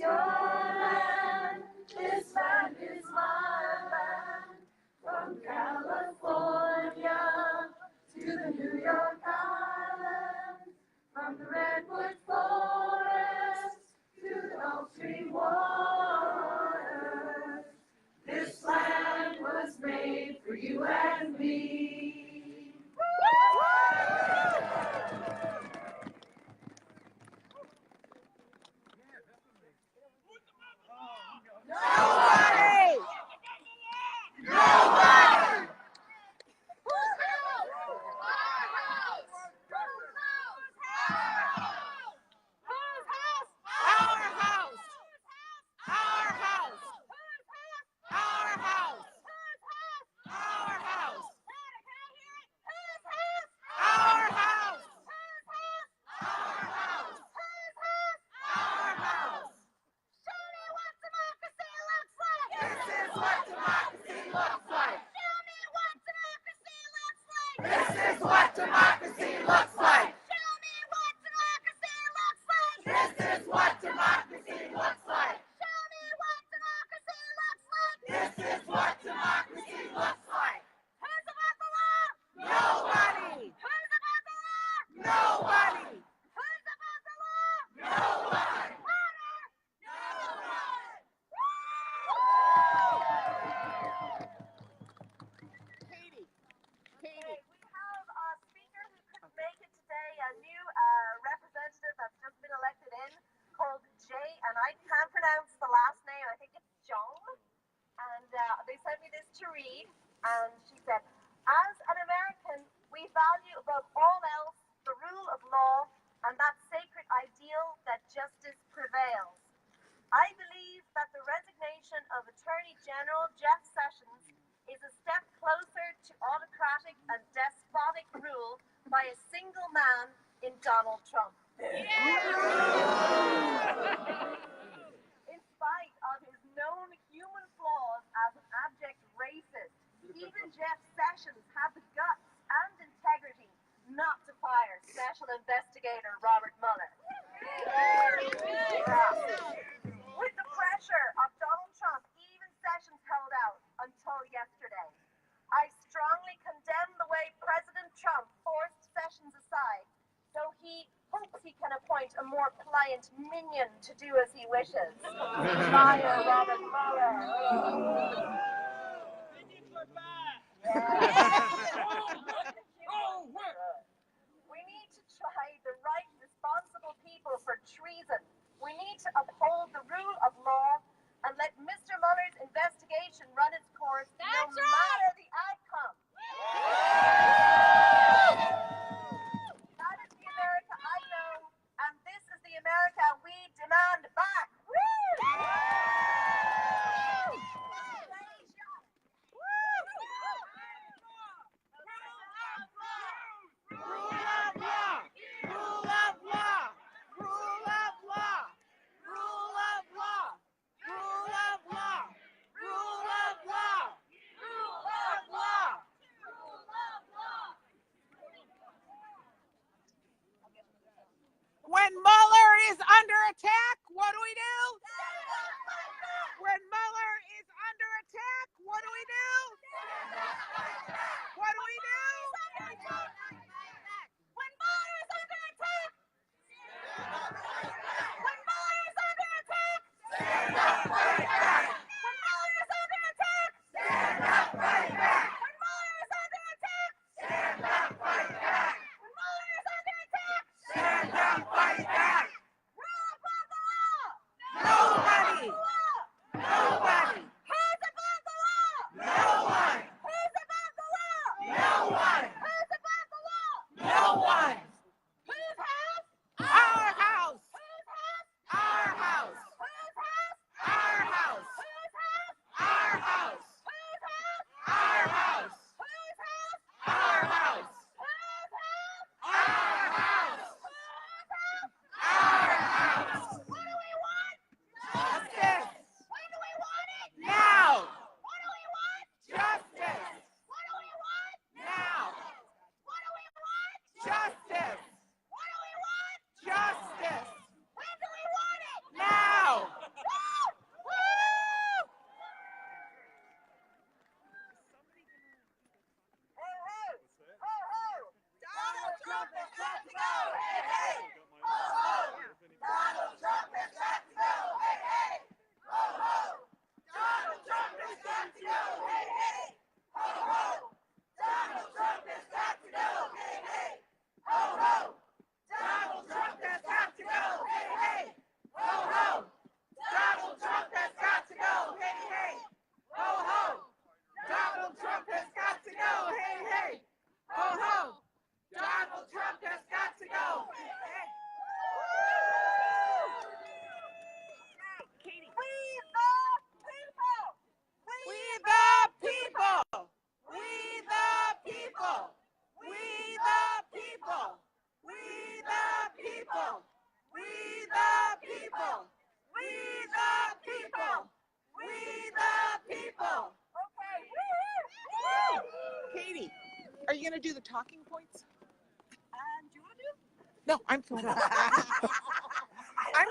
your land. This land is my land. From California to the New York Island, from the Redwood Forest to the Gulf Stream waters, this land was made for you and me. Nobody! Nobody! This is what democracy looks like. Show me what democracy looks like. This is what democracy looks like. Show me what democracy looks like. This is what democracy looks like. Who's above the law? Nobody. Who's above the law? Nobody. Who's above the law? Nobody. Louder. Nobody. Katie. Okay, we have a speaker who couldn't make it today, a new representative that's just been elected in, called Jay, and I can't pronounce the last name. I think it's Jong. And they sent me this to read, and she said, as an American, we value above all else the rule of law and that sacred ideal that justice prevails. I believe that the resignation of Attorney General Jeff Sessions is a step closer to autocratic and despotic rule by a single man in Donald Trump. In spite of his known human flaws as an abject racist, even Jeff Sessions had the guts and integrity not to fire Special Investigator Robert Mueller. With the pressure of Donald Trump, even Sessions held out until yesterday. I strongly condemn the way President Trump forced Sessions aside, so he hopes he can appoint a more pliant minion to do as he wishes. Fire Robert Mueller. We need to try the right, responsible people for treason. We need to uphold the rule of law and let Mr. Mueller's investigation run its course no matter the outcome. That is the America I know, and this is the America we demand back. Rule of law! Rule of law! Rule going to do the talking points? Do you want to do it? No, I'm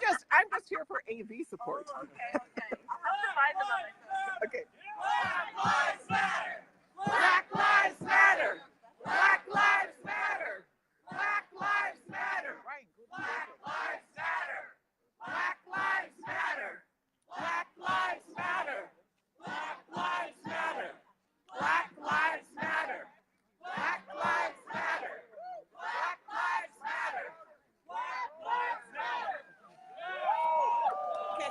just here for AV support. Oh, okay. I'll have to remind them of myself. Okay. Black Lives Matter! Black Lives Matter! Black Lives Matter! Black Lives Matter! Ryan, go to Black Lives Matter! Black Lives Matter! Black Lives Matter! Black Lives Matter! Black Lives Matter! Black Lives Matter! Black Lives Matter! Black Lives Matter! Okay.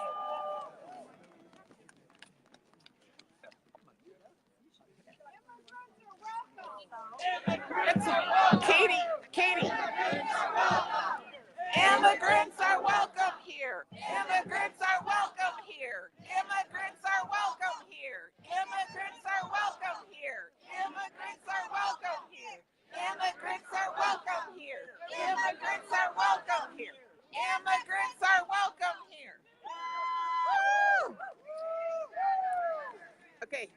Katie. Immigrants are welcome here. Immigrants are welcome here. Immigrants are welcome here. Immigrants are welcome here. Immigrants are welcome here. Immigrants are welcome here. Immigrants are welcome here. Immigrants are welcome here. Woo! Okay.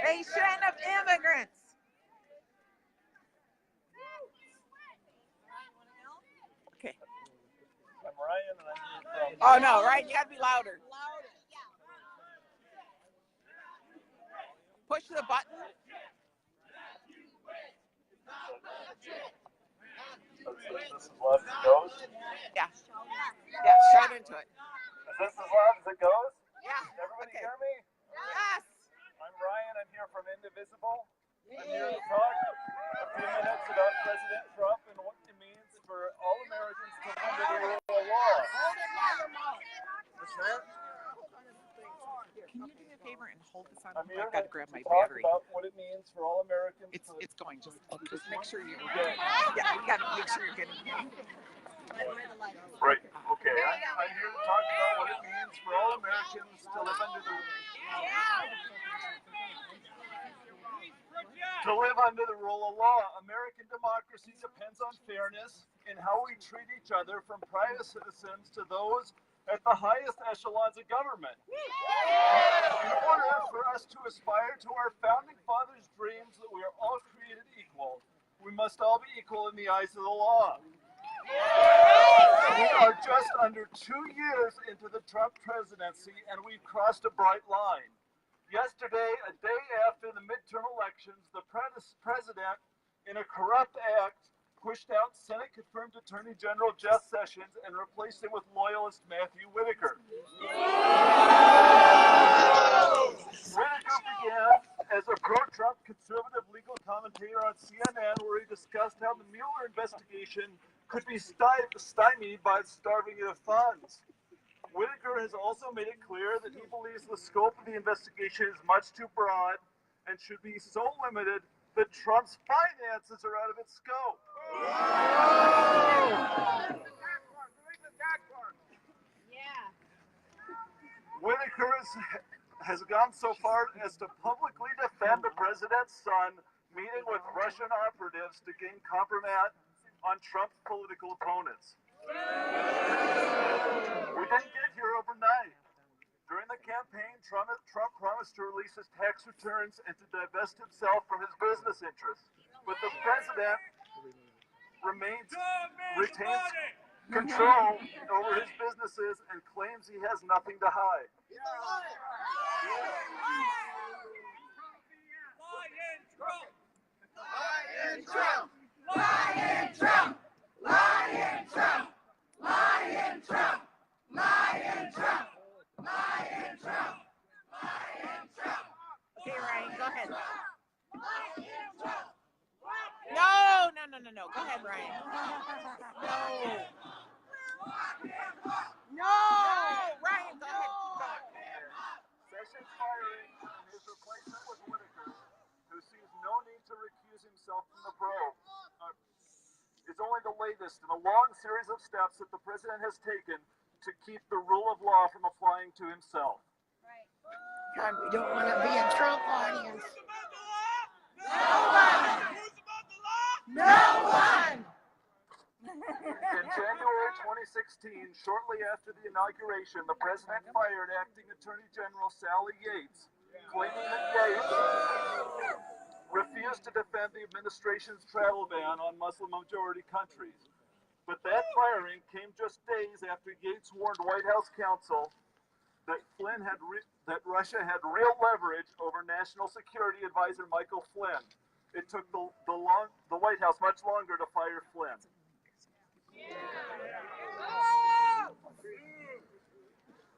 Nation of immigrants. Okay. I'm Ryan, and I'm from. Oh no, right? You gotta be louder. Push the button. This is loud as it goes. Yeah. Yeah, shout into it. Is this as loud as it goes? Yeah. Everybody Okay. hear me? Yes. I'm Ryan. I'm here from Indivisible. I'm here to talk a few minutes about President Trump and what it means for all Americans to live under the rule of law. What's that? Can you do me a favor and hold this on? I'm here I've got to to grab my talk battery. about what it means for all Americans to It's going. Just make sure you're. Okay. Yeah, you got to make sure you're getting. Right. Okay. I'm here to talk about what it means for all Americans to live under the rule of law. American democracy depends on fairness in how we treat each other, from private citizens to those at the highest echelons of government. In order for us to aspire to our founding fathers' dreams that we are all created equal, we must all be equal in the eyes of the law. We are just under 2 years into the Trump presidency, and we've crossed a bright line. Yesterday, a day after the midterm elections, the president, in a corrupt act, pushed out Senate-confirmed Attorney General Jeff Sessions and replaced him with loyalist Matthew Whitaker. Whitaker began as a pro-Trump conservative legal commentator on CNN, where he discussed how the Mueller investigation could be stymied by starving of funds. Whitaker has also made it clear that he believes the scope of the investigation is much too broad and should be so limited that Trump's finances are out of its scope. Whitaker has gone so far as to publicly defend the president's son meeting with Russian operatives to gain compromise on Trump's political opponents. We didn't get here overnight. During the campaign, Trump promised to release his tax returns and to divest himself from his business interests. But the president retains control over his businesses and claims he has nothing to hide. Lion Trump! Lion Trump! Lion Trump! Lion Trump! Lion Trump! Lion Trump! Lion Trump! Okay, Ryan, go ahead. Lion Trump! No. Go ahead, Ryan. No, Ryan, go ahead. Sessions firing and his replacement with Whitaker, who sees no need to recuse himself from the probe, is only the latest in a long series of steps that the president has taken to keep the rule of law from applying to himself. God, we don't want to be a Trump audience. No one! No one! In January 2016, 2016, shortly after the inauguration, the president fired acting Attorney General Sally Yates, claiming that Yates refused to defend the administration's travel ban on Muslim-majority countries. But that firing came just days after Yates warned White House counsel that that Russia had real leverage over National Security Advisor Michael Flynn. It took the White House much longer to fire Flynn.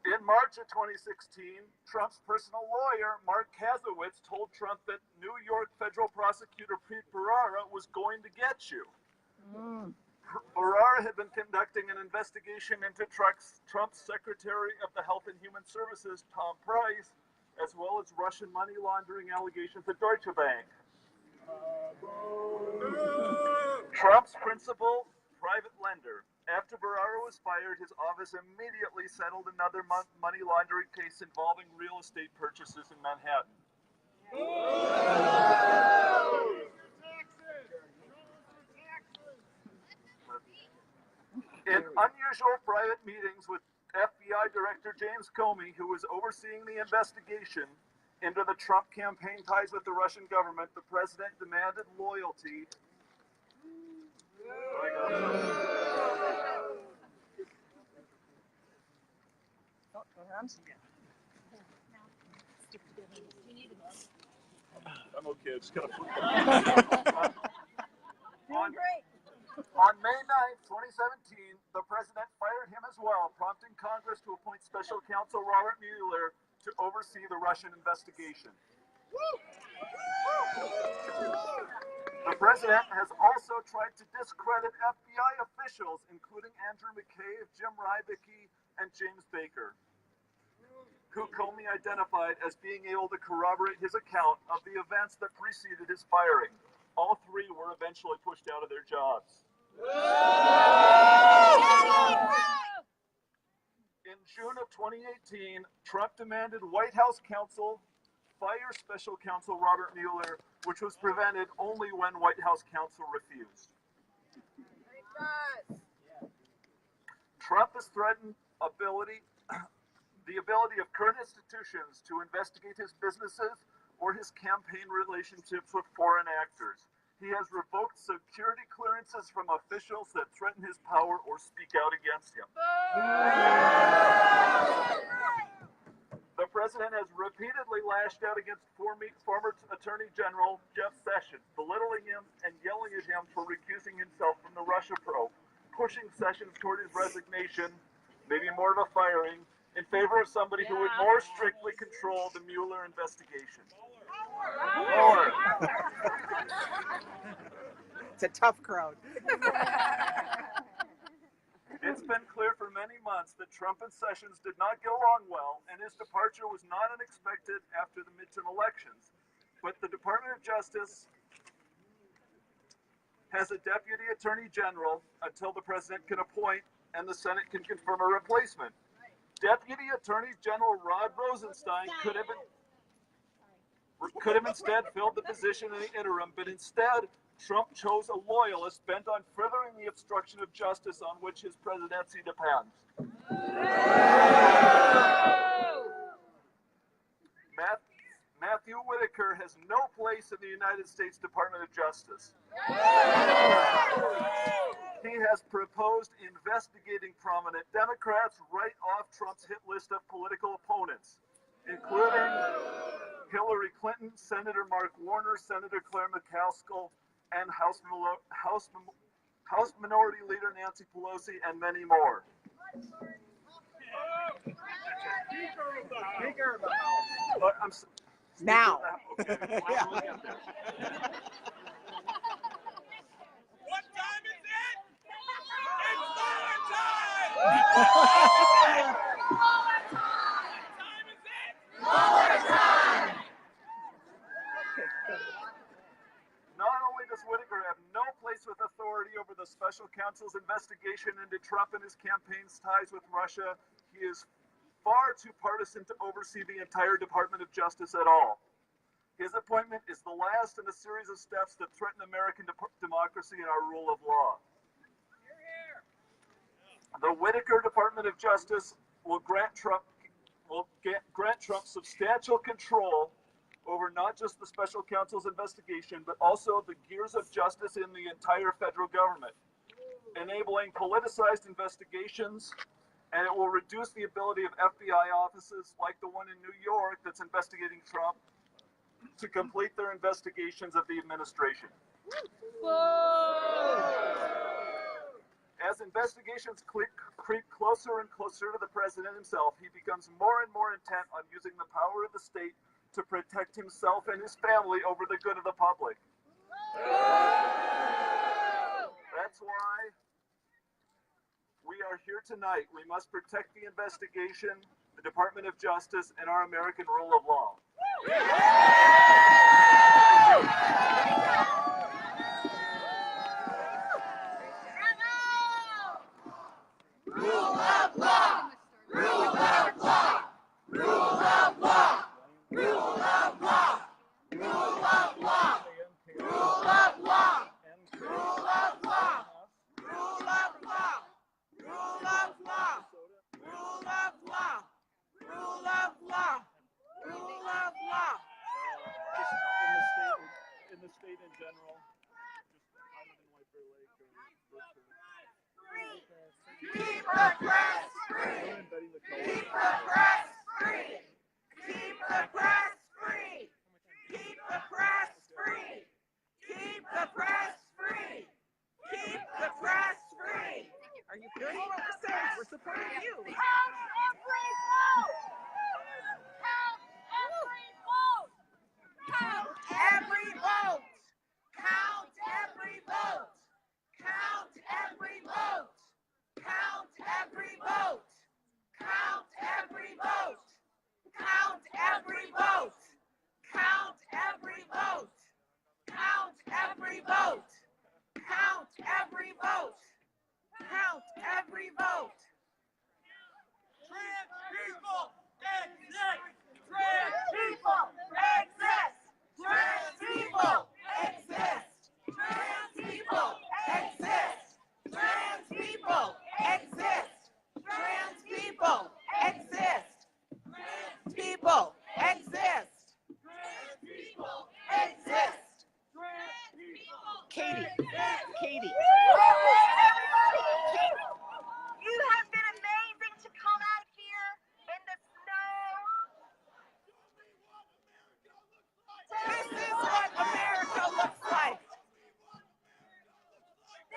In March of 2016, Trump's personal lawyer, Mark Kazowitz, told Trump that New York federal prosecutor Pete Bharara was going to get you. Bharara had been conducting an investigation into Trump's Secretary of the Health and Human Services, Tom Price, as well as Russian money laundering allegations at Deutsche Bank. Trump's principal private lender. After Bharara was fired, his office immediately settled another money laundering case involving real estate purchases in Manhattan. In unusual private meetings with FBI Director James Comey, who was overseeing the investigation into the Trump campaign ties with the Russian government, the president demanded loyalty. I'm okay, I just gotta On May 9th, 2017, the president fired him as well, prompting Congress to appoint special counsel Robert Mueller to oversee the Russian investigation. The president has also tried to discredit FBI officials, including Andrew McCabe, Jim Rybicki, and James Baker, who Comey identified as being able to corroborate his account of the events that preceded his firing. All three were eventually pushed out of their jobs. In June of 2018, Trump demanded White House counsel fire special counsel Robert Mueller, which was prevented only when White House counsel refused. Trump has threatened the ability of current institutions to investigate his businesses or his campaign relationships with foreign actors. He has revoked security clearances from officials that threaten his power or speak out against him. The president has repeatedly lashed out against former Attorney General Jeff Sessions, belittling him and yelling at him for recusing himself from the Russia probe, pushing Sessions toward his resignation, maybe more of a firing, in favor of somebody who would more strictly control the Mueller investigation. More. It's a tough crowd. It's been clear for many months that Trump and Sessions did not get along well, and his departure was not unexpected after the midterm elections. But the Department of Justice has a deputy attorney general until the president can appoint and the Senate can confirm a replacement. Deputy Attorney General Rod Rosenstein could have instead filled the position in the interim, but instead, Trump chose a loyalist bent on furthering the obstruction of justice on which his presidency depends. Matthew Whitaker has no place in the United States Department of Justice. He has proposed investigating prominent Democrats right off Trump's hit list of political opponents, including Hillary Clinton, Senator Mark Warner, Senator Claire McCaskill, and House Minority Leader Nancy Pelosi, and many more. Speaker of the House. Now. Okay. What time is it? It's Mueller time! What time is it? Mueller time! Not only does Whitaker have no place with authority over the special counsel's investigation into Trump and his campaign's ties with Russia, he is far too partisan to oversee the entire Department of Justice at all. His appointment is the last in a series of steps that threaten American democracy and our rule of law. The Whitaker Department of Justice will grant Trump substantial control over not just the special counsel's investigation, but also the gears of justice in the entire federal government, enabling politicized investigations, and it will reduce the ability of FBI offices like the one in New York that's investigating Trump to complete their investigations of the administration. As investigations creep closer and closer to the president himself, he becomes more and more intent on using the power of the state to protect himself and his family over the good of the public. That's why we are here tonight. We must protect the investigation, the Department of Justice, and our American rule of law. Rule of law! Rule of law! Rule of law! Rule of law! Rule of law! Rule of law! Rule of law! Rule of law. Rule of law. Rule of law. Rule of law. Rule of law. In the state in general, I live in White Bear Lake or Keep the press free! Keep the press free! Keep the press free. Keep the press free. Keep the press free. Keep the press free. Are you hearing what we're saying? We're supporting you. Count every vote! Count every vote! Count every vote. Count every vote. Count every vote. Count every vote. Count every vote. Count every vote. Count every vote. Count every vote. Count every vote. Count every vote. Trans people exist! Trans people exist! Trans people exist! Trans people exist! Trans people exist. Trans people exist. Trans people exist. Trans people exist! Katie. Katie. You have been amazing to come out here in the snow. This is what America looks like.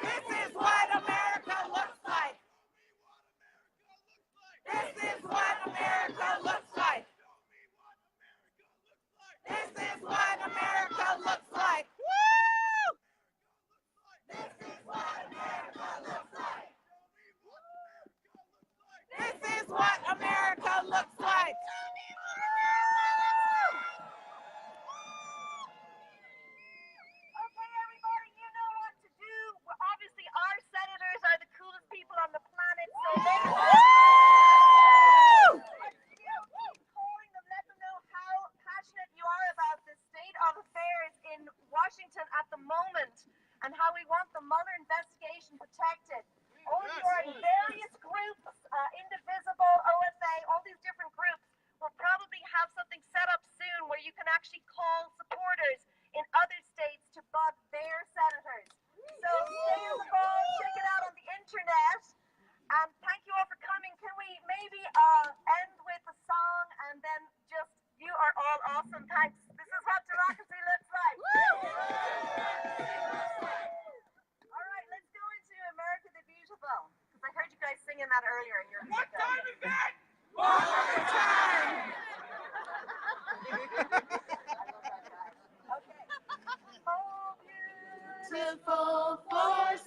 This is what America looks like. This is what America looks like. This is what America looks like. Woo! This is what America looks like. This is what America looks like. Okay, everybody, you know what to do. Obviously, our senators are the coolest people on the planet, so calling them, let them know how passionate you are about the state of affairs in Washington at the moment and how we want the Mueller investigation protected. All of you are in various groups, Indivisible, OSA, all these different groups will probably have something set up soon where you can actually call supporters in other states to bug their senators. So stay on the ball, check it out on the internet. And thank you all for coming. Can we maybe end with a song and then just, you are all awesome. Thanks. This is what democracy looks like. All right, let's go into America the Beautiful. Because I heard you guys singing that earlier in your What time is that? One more time. Okay. Oh, Beautiful for